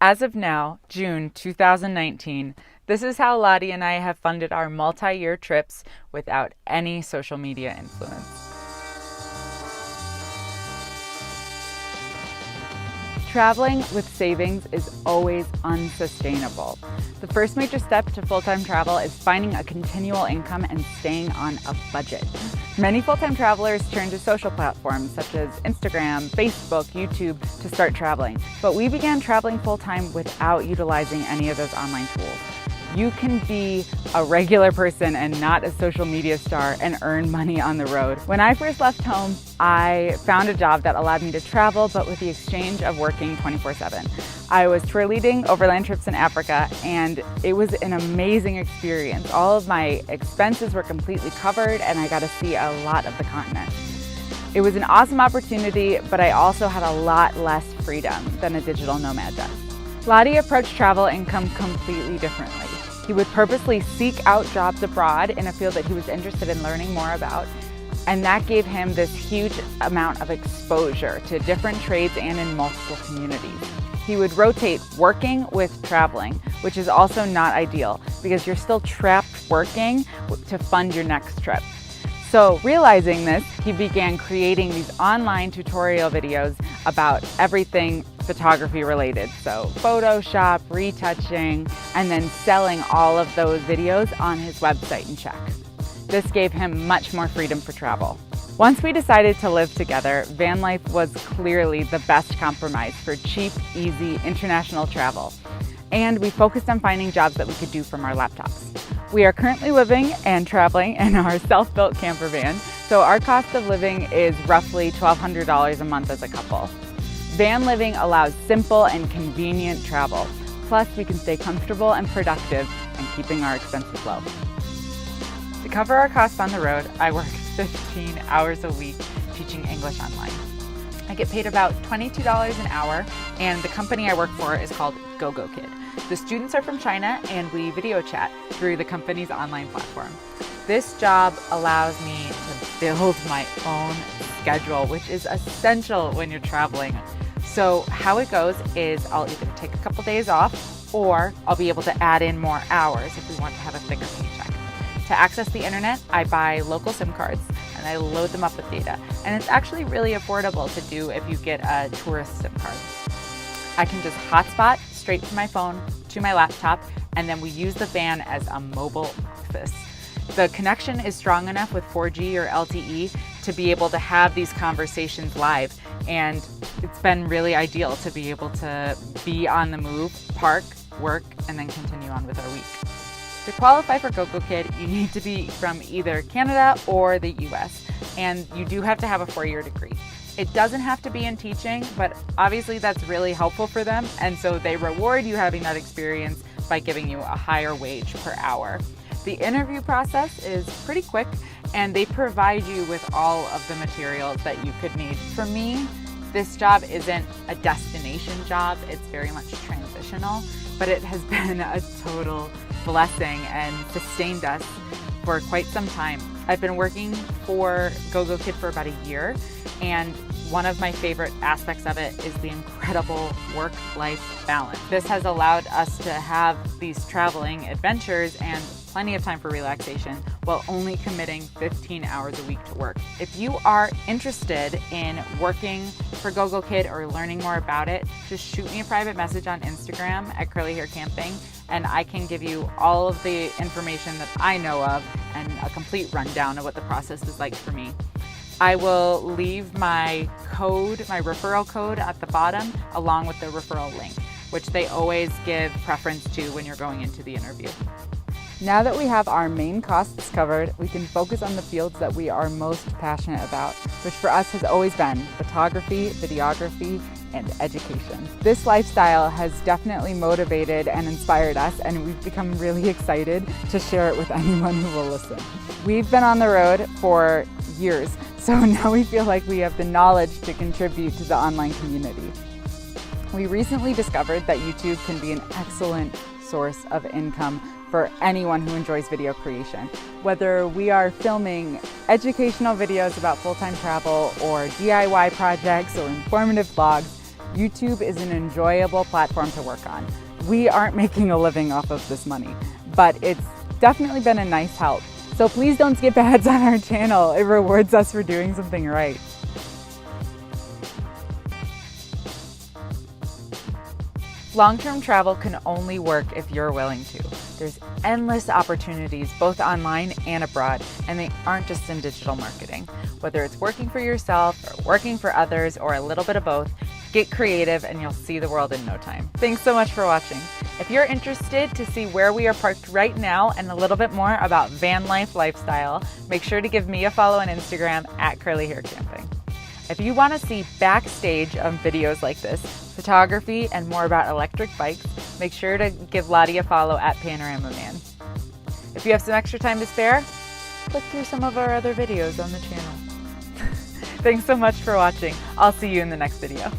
As of now, June 2019, this is how Lottie and I have funded our multi-year trips without any social media influence. Traveling with savings is always unsustainable. The first major step to full-time travel is finding a continual income and staying on a budget. Many full-time travelers turn to social platforms such as Instagram, Facebook, YouTube to start traveling, but we began traveling full-time without utilizing any of those online tools. You can be a regular person and not a social media star and earn money on the road. When I first left home, I found a job that allowed me to travel, but with the exchange of working 24/7. I was tour leading overland trips in Africa, and it was an amazing experience. All of my expenses were completely covered, and I got to see a lot of the continent. It was an awesome opportunity, but I also had a lot less freedom than a digital nomad does. Lottie approached travel income completely differently. He would purposely seek out jobs abroad in a field that he was interested in learning more about, and that gave him this huge amount of exposure to different trades and in multiple communities. He would rotate working with traveling, which is also not ideal because you're still trapped working to fund your next trip. So realizing this, he began creating these online tutorial videos about everything photography related. So Photoshop, retouching, and then selling all of those videos on his website in Czech. This gave him much more freedom for travel. Once we decided to live together, van life was clearly the best compromise for cheap, easy international travel. And we focused on finding jobs that we could do from our laptops. We are currently living and traveling in our self-built camper van, so our cost of living is roughly $1,200 a month as a couple. Van living allows simple and convenient travel. Plus, we can stay comfortable and productive and keeping our expenses low. To cover our costs on the road, I work 15 hours a week teaching English online. I get paid about $22 an hour, and the company I work for is called GoGoKid. The students are from China, and we video chat through the company's online platform. This job allows me to build my own schedule, which is essential when you're traveling. So how it goes is I'll either take a couple days off, or I'll be able to add in more hours if we want to have a bigger paycheck. To access the internet, I buy local SIM cards and I load them up with data. And it's actually really affordable to do if you get a tourist SIM card. I can just hotspot straight from my phone to my laptop, and then we use the van as a mobile office. The connection is strong enough with 4G or LTE to be able to have these conversations live, and it's been really ideal to be able to be on the move, park, work, and then continue on with our week. To qualify for GoGoKid, you need to be from either Canada or the US, and you do have to have a 4-year degree. It doesn't have to be in teaching, but obviously that's really helpful for them, and so they reward you having that experience by giving you a higher wage per hour. The interview process is pretty quick, and they provide you with all of the materials that you could need. For me, this job isn't a destination job, it's very much transitional, but it has been a total blessing and sustained us for quite some time. I've been working for GoGoKid for about a year, and one of my favorite aspects of it is the incredible work-life balance. This has allowed us to have these traveling adventures and plenty of time for relaxation while only committing 15 hours a week to work. If you are interested in working for GoGoKid or learning more about it, just shoot me a private message on Instagram at Curly Hair Camping, and I can give you all of the information that I know of and a complete rundown of what the process is like for me. I will leave my referral code at the bottom, along with the referral link, which they always give preference to when you're going into the interview. Now that we have our main costs covered, we can focus on the fields that we are most passionate about, which for us has always been photography, videography, and education. This lifestyle has definitely motivated and inspired us, and we've become really excited to share it with anyone who will listen. We've been on the road for years, so now we feel like we have the knowledge to contribute to the online community. We recently discovered that YouTube can be an excellent source of income for anyone who enjoys video creation. Whether we are filming educational videos about full-time travel or DIY projects or informative vlogs, YouTube is an enjoyable platform to work on. We aren't making a living off of this money, but it's definitely been a nice help. So please don't skip ads on our channel. It rewards us for doing something right. Long-term travel can only work if you're willing to. There's endless opportunities both online and abroad, and they aren't just in digital marketing. Whether it's working for yourself or working for others or a little bit of both, get creative and you'll see the world in no time. Thanks so much for watching. If you're interested to see where we are parked right now and a little bit more about van life lifestyle, make sure to give me a follow on Instagram @CurlyHairCamping. If you want to see backstage of videos like this, photography, and more about electric bikes, make sure to give Lottie a follow @PanoramaMan. If you have some extra time to spare, look through some of our other videos on the channel. Thanks so much for watching. I'll see you in the next video.